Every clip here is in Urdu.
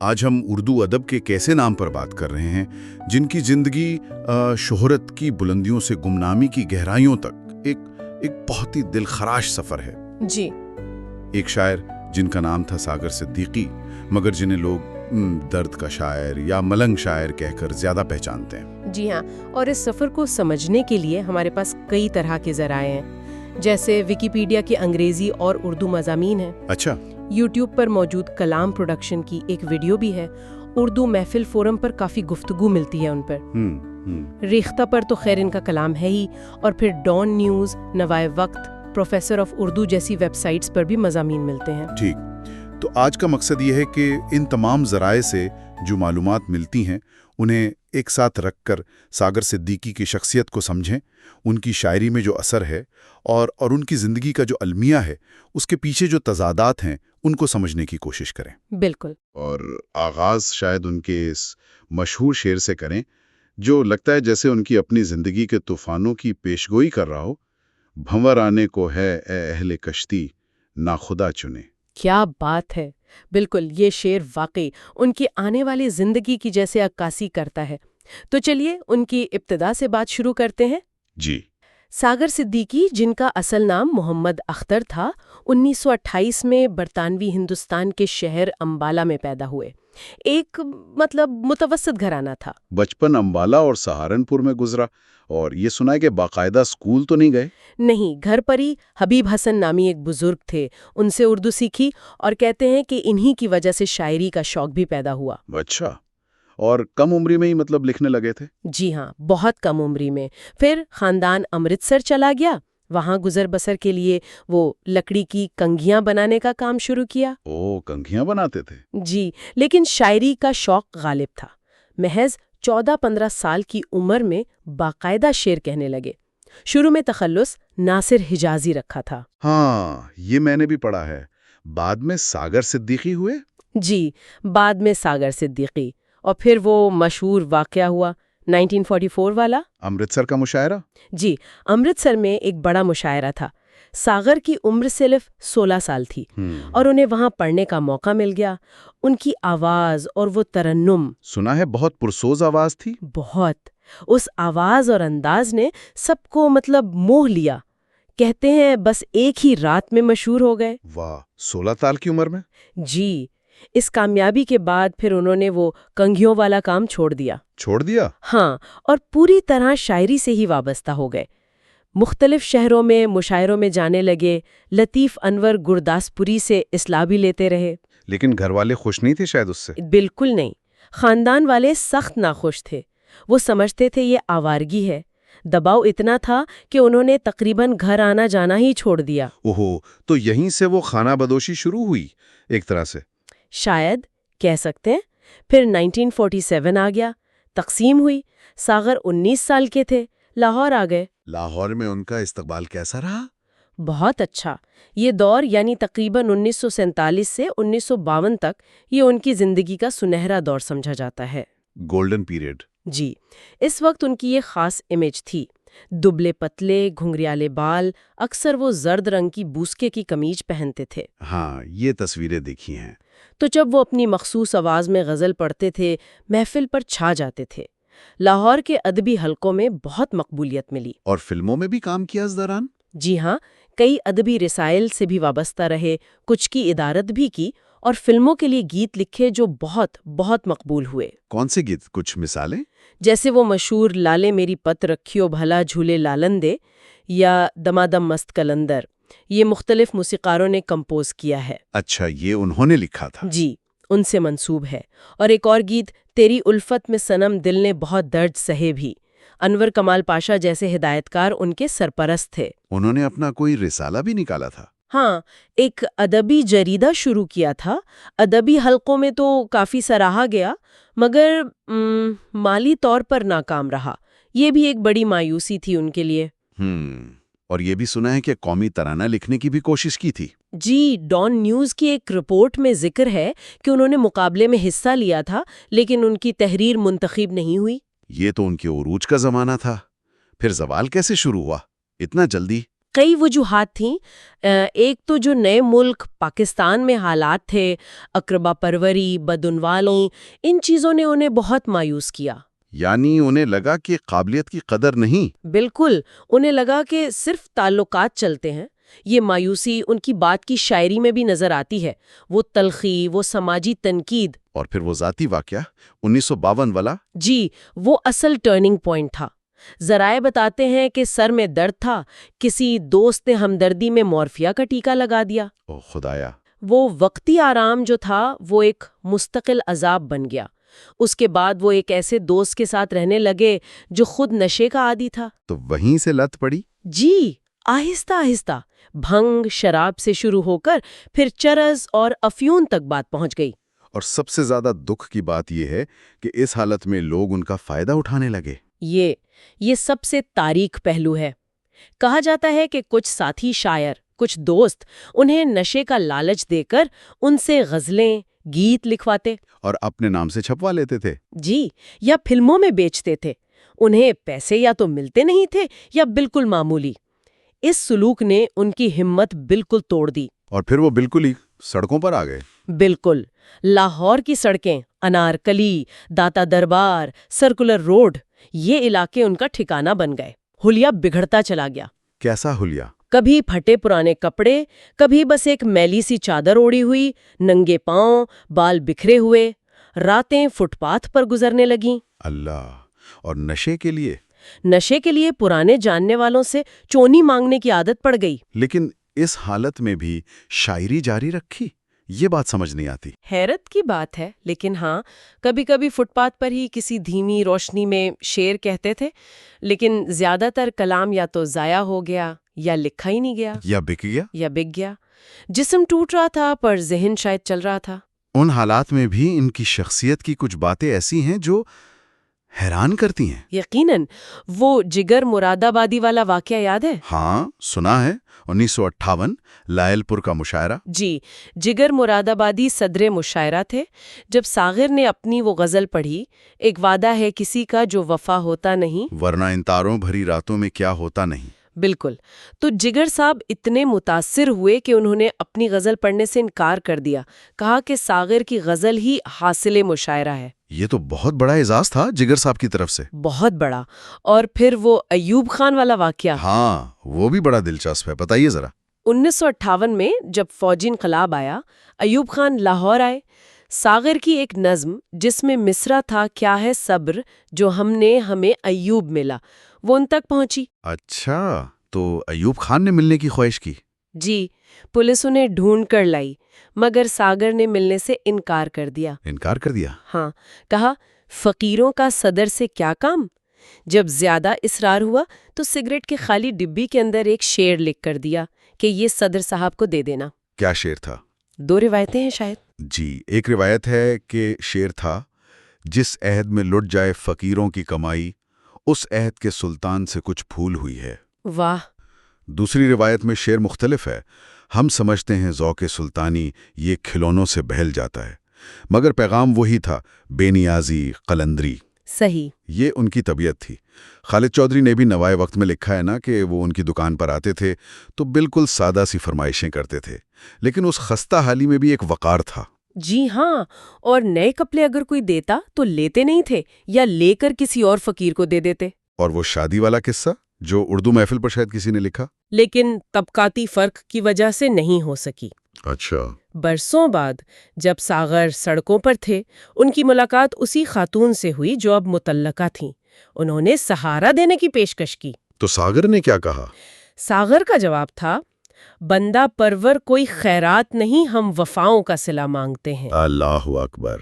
آج ہم اردو ادب کے ایسے نام پر بات کر رہے ہیں جن کی زندگی شہرت کی بلندیوں سے گمنامی کی گہرائیوں تک ایک بہت ہی دلخراش سفر ہے۔ جی، ایک شاعر جن کا نام تھا ساگر صدیقی، مگر جنہیں لوگ درد کا شاعر یا ملنگ شاعر کہہ کر زیادہ پہچانتے ہیں۔ جی ہاں، اور اس سفر کو سمجھنے کے لیے ہمارے پاس کئی طرح کے ذرائع ہیں، جیسے ویکیپیڈیا کے انگریزی اور اردو مضامین ہیں۔ اچھا، یوٹیوب پر موجود کلام پروڈکشن کی ایک ویڈیو بھی ہے۔ اردو محفل فورم پر کافی گفتگو ملتی ہے ان پر۔ ریختہ پر تو خیر ان کا کلام ہے ہی، اور پھر ڈان نیوز، نوائے وقت، پروفیسر آف اردو جیسی ویب سائٹس پر بھی مضامین ملتے ہیں۔ ٹھیک، تو آج کا مقصد یہ ہے کہ ان تمام ذرائع سے جو معلومات ملتی ہیں انہیں ایک ساتھ رکھ کر ساگر صدیقی کی شخصیت کو سمجھیں، ان کی شاعری میں جو اثر ہے اور ان کی زندگی کا جو المیہ ہے، اس کے پیچھے جو تضادات ہیں ان کو سمجھنے کی کوشش کریں۔ بالکل۔ اور آغاز شاید ان کے اس مشہور شعر سے کریں جو لگتا ہے جیسے ان کی اپنی زندگی کے طوفانوں کی پیشگوئی کر رہا ہو۔ بھنور آنے کو ہے اے اہل کشتی، ناخدا چنے۔ کیا بات ہے! بالکل، یہ شعر واقعی ان کی آنے والی زندگی کی جیسے عکاسی کرتا ہے۔ تو چلیے ان کی ابتدا سے بات شروع کرتے ہیں۔ جی، ساگر صدیقی، جن کا اصل نام محمد اختر تھا، 1928 میں برطانوی ہندوستان کے شہر امبالہ میں پیدا ہوئے۔ ایک متوسط گھرانہ تھا۔ بچپن امبالہ اور سہارنپور میں گزرا، اور یہ سنا ہے کہ باقاعدہ اسکول تو نہیں گئے؟ نہیں، گھر پر ہی حبیب حسن نامی ایک بزرگ تھے، ان سے اردو سیکھی، اور کہتے ہیں کہ انہی کی وجہ سے شاعری کا شوق بھی پیدا ہوا۔ اچھا، اور کم عمری میں ہی لکھنے لگے تھے؟ جی ہاں، بہت کم عمری میں۔ پھر خاندان امرتسر چلا گیا، وہاں گزر بسر کے لیے وہ لکڑی کی کنگھیاں بنانے کا کام شروع کیا۔ کنگھیاں بناتے تھے؟ جی، لیکن شاعری کا شوق غالب تھا۔ محض 14-15 سال کی عمر میں باقاعدہ شعر کہنے لگے۔ شروع میں تخلص ناصر حجازی رکھا تھا۔ ہاں، یہ میں نے بھی پڑھا ہے۔ بعد میں ساگر صدیقی ہوئے؟ جی، بعد میں ساگر صدیقی، اور پھر وہ مشہور واقعہ ہوا 1944 والا، امرتسر کا مشاعرہ۔ جی، امرتسر میں ایک بڑا مشاعرہ تھا۔ ساگر کی عمر صرف 16 سال تھی، اور انہیں وہاں پڑھنے کا موقع مل گیا۔ ان کی آواز اور وہ ترنم، سنا ہے بہت پرسوز آواز تھی؟ بہت۔ اس آواز اور انداز نے سب کو موہ لیا۔ کہتے ہیں بس ایک ہی رات میں مشہور ہو گئے۔ واہ، 16 سال کی عمر میں؟ جی، اس کامیابی کے بعد پھر انہوں نے وہ کنگھیوں والا کام چھوڑ دیا۔ ہاں، اور پوری طرح شاعری سے ہی وابستہ ہو گئے۔ مختلف شہروں میں مشاعروں میں جانے لگے۔ لطیف انور گرداسپوری سے اصلاح بھی لیتے رہے۔ لیکن گھر والے خوش نہیں تھے شاید اس سے؟ بالکل نہیں، خاندان والے سخت ناخوش تھے۔ وہ سمجھتے تھے یہ آوارگی ہے۔ دباؤ اتنا تھا کہ انہوں نے تقریباً گھر آنا جانا ہی چھوڑ دیا۔ تو یہیں سے وہ خانہ بدوشی شروع ہوئی ایک طرح سے؟ شاید کہہ سکتے ہیں۔ پھر 1947 آ گیا، تقسیم ہوئی۔ ساغر 19 سال کے تھے، لاہور آ گئے۔ لاہور میں ان کا استقبال کیسا رہا؟ بہت اچھا۔ یہ دور یعنی تقریباً 1947 سے 1952 تک، یہ ان کی زندگی کا سنہرا دور سمجھا جاتا ہے۔ Golden period. جی، اس وقت ان کی یہ خاص امیج تھی۔ دبلے پتلے، گھنگریالے بال، اکثر وہ زرد رنگ کی بوسکے کی قمیض پہنتے تھے۔ ہاں، یہ تصویریں دیکھی ہیں۔ تو جب وہ اپنی مخصوص آواز میں غزل پڑھتے تھے، محفل پر چھا جاتے تھے۔ لاہور کے ادبی حلقوں میں بہت مقبولیت ملی۔ اور فلموں میں بھی کام کیا اس دوران؟ جی ہاں، کئی ادبی رسائل سے بھی وابستہ رہے، کچھ کی ادارت بھی کی، اور فلموں کے لیے گیت لکھے جو بہت بہت مقبول ہوئے۔ کون سے گیت؟ کچھ مثالیں؟ جیسے وہ مشہور لالے میری پت رکھیو بھلا جھولے لالندے یا دمادم مست کلندر، یہ مختلف موسیقاروں نے کمپوز کیا ہے۔ اچھا، یہ انہوں نے لکھا تھا؟ جی، ان سے منسوب ہے۔ اور ایک اور گیت تیری الفت میں صنم دل نے بہت درد سہے بھی، انور کمال پاشا جیسے ہدایتکار ان کے سرپرست تھے۔ انہوں نے اپنا کوئی رسالہ بھی نکالا تھا؟ ہاں، ایک ادبی جریدہ شروع کیا تھا۔ ادبی حلقوں میں تو کافی سراہا گیا، مگر مالی طور پر ناکام رہا۔ یہ بھی ایک بڑی مایوسی تھی ان کے لیے۔ اور یہ بھی سنا ہے کہ قومی ترانہ لکھنے کی بھی کوشش کی تھی؟ جی، ڈان نیوز کی ایک رپورٹ میں ذکر ہے کہ انہوں نے مقابلے میں حصہ لیا تھا، لیکن ان کی تحریر منتخب نہیں ہوئی۔ یہ تو ان کے عروج کا زمانہ تھا، پھر زوال کیسے شروع ہوا اتنا جلدی؟ کئی وجوہات تھیں۔ ایک تو جو نئے ملک پاکستان میں حالات تھے، اقربا پروری، بدعنوانی، ان چیزوں نے انہیں بہت مایوس کیا۔ یعنی انہیں لگا کہ قابلیت کی قدر نہیں۔ بالکل، انہیں لگا کہ صرف تعلقات چلتے ہیں۔ یہ مایوسی ان کی بات کی شاعری میں بھی نظر آتی ہے، وہ تلخی، وہ سماجی تنقید۔ اور پھر وہ ذاتی واقعہ 1952 والا؟ جی، وہ اصل ٹرننگ پوائنٹ تھا۔ ذرائع بتاتے ہیں کہ سر میں درد تھا، کسی دوست نے ہمدردی میں مورفیا کا ٹیکہ لگا دیا۔ او خدایا! وہ وقتی آرام جو تھا وہ ایک مستقل عذاب بن گیا۔ اس کے بعد وہ ایک ایسے دوست کے ساتھ رہنے لگے جو خود نشے کا عادی تھا۔ تو وہیں سے لت پڑی؟ جی، آہستہ آہستہ بھنگ، شراب سے شروع ہو کر پھر چرس اور افیون تک بات پہنچ گئی۔ اور سب سے زیادہ دکھ کی بات یہ ہے کہ اس حالت میں لوگ ان کا فائدہ اٹھانے لگے۔ یہ سب سے تاریک پہلو ہے۔ کہا جاتا ہے کہ کچھ ساتھی شاعر، کچھ دوست انہیں نشے کا لالچ دے کر ان سے غزلیں، گیت لکھواتے اور اپنے نام سے چھپوا لیتے تھے۔ جی، یا فلموں میں بیچتے تھے۔ انہیں پیسے یا تو ملتے نہیں تھے یا بالکل معمولی۔ اس سلوک نے ان کی ہمت بالکل توڑ دی۔ اور پھر وہ بالکل ہی سڑکوں پر آ گئے۔ بالکل، لاہور کی سڑکیں، انارکلی، داتا دربار، سرکولر روڈ، یہ علاقے ان کا ٹھکانہ بن گئے۔ حلیہ بگڑتا چلا گیا۔ کیسا حلیہ؟ کبھی پھٹے پرانے کپڑے، کبھی بس ایک میلی سی چادر اوڑی ہوئی، ننگے پاؤں، بال بکھرے ہوئے۔ راتیں فٹ پاتھ پر گزرنے لگیں۔ اللہ! اور نشے کے لیے پرانے جاننے والوں سے چونی مانگنے کی عادت پڑ گئی۔ لیکن اس حالت میں بھی شاعری جاری رکھی، یہ بات سمجھ نہیں آتی۔ حیرت کی بات ہے، لیکن ہاں، کبھی کبھی فٹ پاتھ پر ہی کسی دھیمی روشنی میں شعر کہتے تھے، لیکن زیادہ تر کلام یا تو ضائع ہو گیا یا لکھا ہی نہیں گیا، یا بک گیا۔ جسم ٹوٹ رہا تھا پر ذہن شاید چل رہا تھا۔ ان حالات میں بھی ان کی شخصیت کی کچھ باتیں ایسی ہیں جو حیران کرتی ہیں۔ یقیناً، وہ جگر مراد آبادی والا واقعہ یاد ہے؟ ہاں، سنا ہے۔ 1958 لائل پور کا مشاعرہ۔ جی، جگر مراد آبادی صدر مشاعرہ تھے۔ جب ساغر نے اپنی وہ غزل پڑھی، ایک وعدہ ہے کسی کا جو وفا ہوتا نہیں، ورنہ ان تاروں بھری راتوں میں کیا ہوتا نہیں۔ بالکل، تو جگر صاحب اتنے متاثر ہوئے کہ انہوں نے اپنی غزل پڑھنے سے انکار کر دیا، کہا کہ ساغر کی غزل ہی حاصل مشاعرہ ہے۔ یہ تو بہت بڑا اعزاز تھا جگر صاحب کی طرف سے۔ بہت بڑا۔ اور پھر وہ ایوب خان والا واقعہ۔ ہاں، وہ بھی بڑا دلچسپ ہے، بتائیے ذرا۔ 1958 میں جب فوجی انقلاب آیا، ایوب خان لاہور آئے۔ ساغر کی ایک نظم جس میں مصرع تھا کیا ہے صبر جو ہمیں ایوب ملا، وہ ان تک پہنچی۔ اچھا، تو ایوب خان نے ملنے کی خواہش کی؟ جی، پولیس انہیں ڈھونڈ کر لائی، مگر ساغر نے ملنے سے انکار کر دیا۔ ہاں، کہا فقیروں کا صدر سے کیا کام؟ جب زیادہ اصرار ہوا تو سگریٹ کے خالی ڈبی کے اندر ایک شعر لکھ کر دیا کہ یہ صدر صاحب کو دے دینا۔ کیا شعر تھا؟ 2 روایتیں ہیں شاید۔ جی، ایک روایت ہے کہ شعر تھا، جس عہد میں لٹ جائے فقیروں کی کمائی، اس عہد کے سلطان سے کچھ بھول ہوئی ہے۔ واہ! دوسری روایت میں شعر مختلف ہے، ہم سمجھتے ہیں ذوق سلطانی یہ کھلونوں سے بہل جاتا ہے، مگر پیغام وہی تھا، بے نیازی، قلندری۔ صحیح۔ یہ ان کی طبیعت تھی۔ خالد چودھری نے بھی نوائے وقت میں لکھا ہے نا کہ وہ ان کی دکان پر آتے تھے تو بالکل سادہ سی فرمائشیں کرتے تھے، لیکن اس خستہ حالی میں بھی ایک وقار تھا۔ جی ہاں، اور نئے کپڑے اگر کوئی دیتا تو لیتے نہیں تھے یا لے کر کسی اور فقیر کو دے دیتے۔ اور وہ شادی والا قصہ جو اردو محفل پر شاید کسی نے لکھا، لیکن طبقاتی فرق کی وجہ سے نہیں ہو سکی۔ اچھا۔ برسوں بعد جب ساغر سڑکوں پر تھے، ان کی ملاقات اسی خاتون سے ہوئی جو اب مطلقہ تھیں۔ انہوں نے سہارا دینے کی پیشکش کی۔ تو ساغر نے کیا کہا؟ ساغر کا جواب تھا، بندہ پرور کوئی خیرات نہیں، ہم وفاؤں کا صلہ مانگتے ہیں۔ اللہ اکبر!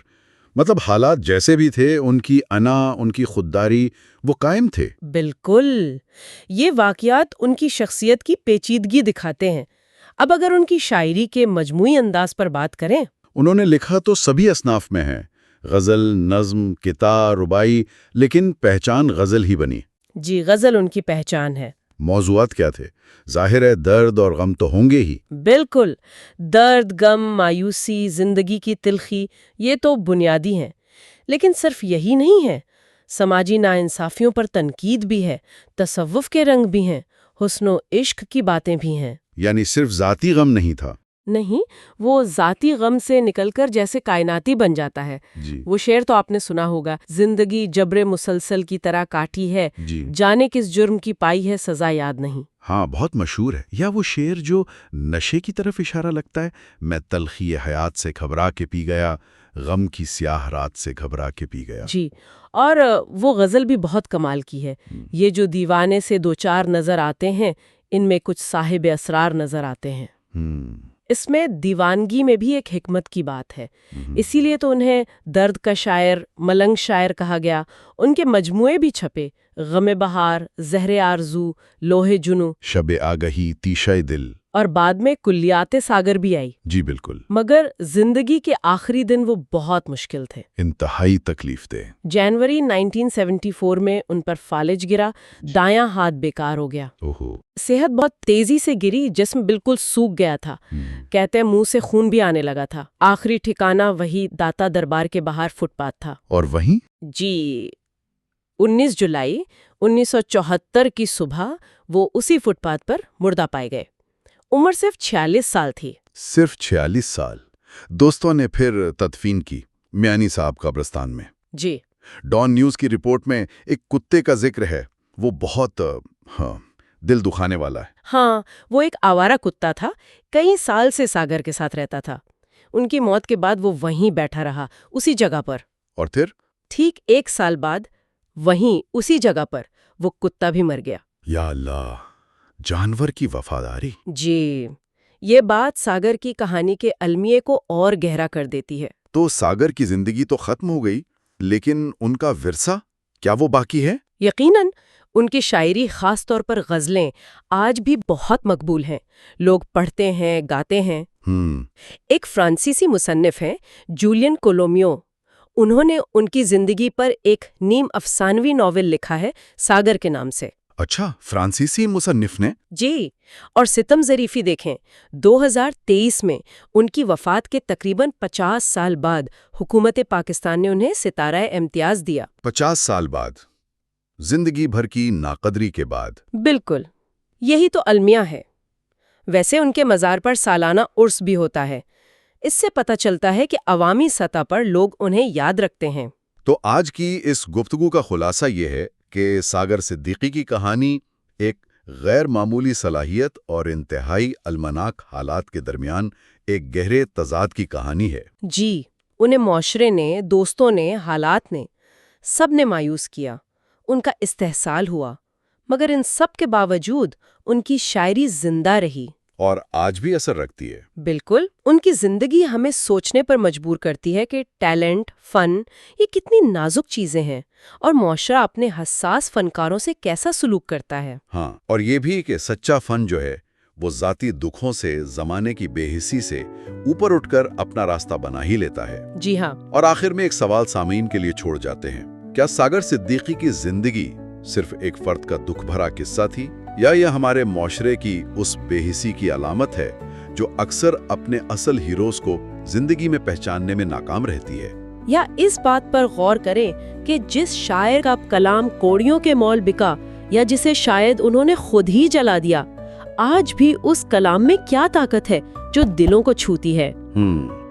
مطلب حالات جیسے بھی تھے، ان کی انا، ان کی خودداری، وہ قائم تھے۔ بالکل، یہ واقعات ان کی شخصیت کی پیچیدگی دکھاتے ہیں۔ اب اگر ان کی شاعری کے مجموعی انداز پر بات کریں، انہوں نے لکھا تو سبھی اصناف میں ہے، غزل، نظم، کتاب، ربائی، لیکن پہچان غزل ہی بنی۔ جی، غزل ان کی پہچان ہے۔ موضوعات کیا تھے؟ ظاہر ہے درد اور غم تو ہوں گے ہی۔ بالکل، درد، غم، مایوسی، زندگی کی تلخی، یہ تو بنیادی ہیں، لیکن صرف یہی نہیں ہے۔ سماجی ناانصافیوں پر تنقید بھی ہے، تصوف کے رنگ بھی ہیں، حسن و عشق کی باتیں بھی ہیں۔ یعنی صرف ذاتی غم نہیں تھا؟ نہیں، وہ ذاتی غم سے نکل کر جیسے کائناتی بن جاتا ہے۔ جی وہ شعر تو آپ نے سنا ہوگا، زندگی جبر مسلسل کی طرح کاٹی ہے، جی جانے کس جرم کی پائی ہے سزا یاد نہیں۔ ہاں، بہت مشہور ہے۔ یا وہ شعر جو نشے کی طرف اشارہ لگتا ہے، میں تلخی حیات سے گھبرا کے پی گیا، غم کی سیاہ رات سے گھبرا کے پی گیا۔ جی، اور وہ غزل بھی بہت کمال کی ہے۔ یہ جو دیوانے سے دو چار نظر آتے ہیں، ان میں کچھ صاحب اسرار نظر آتے ہیں۔ اس میں دیوانگی میں بھی ایک حکمت کی بات ہے، اسی لیے تو انہیں درد کا شاعر، ملنگ شاعر کہا گیا۔ ان کے مجموعے بھی چھپے، غم بہار، زہر آرزو، لوح جنو، شب آگہی، تیشہ دل، اور بعد میں کلیات ساگر بھی آئی۔ جی بالکل۔ مگر زندگی کے آخری دن وہ بہت مشکل تھے، انتہائی تکلیف دہ۔ جنوری 1974 میں ان پر فالج گرا، دایاں ہاتھ بیکار ہو گیا۔ صحت بہت تیزی سے گری، جسم بالکل سوکھ گیا تھا، کہتے منہ سے خون بھی آنے لگا تھا۔ آخری ٹھکانہ وہی داتا دربار کے باہر فٹ پاتھ تھا۔ اور وہیں؟ جی، 19 جولائی 1974 کی صبح وہ اسی فٹ پاتھ پر مردہ پائے گئے۔ عمر صرف 46 سال تھی۔ صرف 46 سال۔ دوستوں نے پھر تدفین کی میانی صاحب قبرستان میں۔ جی، ڈان نیوز کی رپورٹ میں ایک کتے کا ذکر ہے، وہ بہت دل دکھانے والا ہے۔ ہاں، وہ ایک آوارہ کتا تھا، کئی سال سے ساگر کے ساتھ رہتا تھا۔ ان کی موت کے بعد وہ وہیں بیٹھا رہا، اسی جگہ پر۔ اور پھر؟ ٹھیک 1 سال بعد وہیں اسی جگہ پر وہ کتا بھی مر گیا۔ یا اللہ، جانور کی وفاداری۔ جی، یہ بات ساگر کی کہانی کے المیے کو اور گہرا کر دیتی ہے۔ تو ساگر کی زندگی تو ختم ہو گئی، لیکن ان کا ورثہ کیا وہ باقی ہے؟ یقیناً، ان کی شاعری، خاص طور پر غزلیں، آج بھی بہت مقبول ہیں، لوگ پڑھتے ہیں، گاتے ہیں۔ ایک فرانسیسی مصنف ہیں، جولین کولومیو، انہوں نے ان کی زندگی پر ایک نیم افسانوی ناول لکھا ہے، ساگر کے نام سے۔ اچھا، فرانسیسی مصنف نے؟ جی، اور ستم ظریفی دیکھیں، 2023 میں ان کی وفات کے تقریباً 50 سال بعد حکومت پاکستان نے انہیں ستارہ امتیاز دیا۔ 50 سال بعد، زندگی بھر کی ناقدری کے بعد۔ بالکل، یہی تو المیہ ہے۔ ویسے ان کے مزار پر سالانہ عرس بھی ہوتا ہے، اس سے پتہ چلتا ہے کہ عوامی سطح پر لوگ انہیں یاد رکھتے ہیں۔ تو آج کی اس گفتگو کا خلاصہ یہ ہے کہ ساگر صدیقی کی کہانی ایک غیر معمولی صلاحیت اور انتہائی المناک حالات کے درمیان ایک گہرے تضاد کی کہانی ہے۔ جی، انہیں معاشرے نے، دوستوں نے، حالات نے، سب نے مایوس کیا، ان کا استحصال ہوا، مگر ان سب کے باوجود ان کی شاعری زندہ رہی اور آج بھی اثر رکھتی ہے۔ بالکل، ان کی زندگی ہمیں سوچنے پر مجبور کرتی ہے کہ ٹیلنٹ، فن، یہ کتنی نازک چیزیں ہیں اور معاشرہ اپنے حساس فنکاروں سے کیسا سلوک کرتا ہے۔ ہاں، اور یہ بھی کہ سچا فن جو ہے وہ ذاتی دکھوں سے، زمانے کی بے حسی سے اوپر اٹھ کر اپنا راستہ بنا ہی لیتا ہے۔ جی ہاں۔ اور آخر میں ایک سوال سامعین کے لیے چھوڑ جاتے ہیں، کیا ساگر صدیقی کی زندگی صرف ایک فرد کا دکھ بھرا قصہ تھی، یا یہ ہمارے معاشرے کی اس بے حسی کی علامت ہے جو اکثر اپنے اصل ہیروز کو زندگی میں پہچاننے میں ناکام رہتی ہے؟ یا اس بات پر غور کریں کہ جس شاعر کا کلام کوڑیوں کے مول بکا، یا جسے شاید انہوں نے خود ہی جلا دیا، آج بھی اس کلام میں کیا طاقت ہے جو دلوں کو چھوتی ہے؟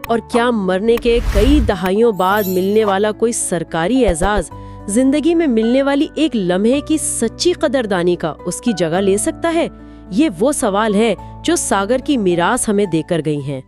اور کیا مرنے کے کئی دہائیوں بعد ملنے والا کوئی سرکاری اعزاز زندگی میں ملنے والی ایک لمحے کی سچی قدردانی کا اس کی جگہ لے سکتا ہے؟ یہ وہ سوال ہے جو ساگر کی میراث ہمیں دے کر گئی ہیں۔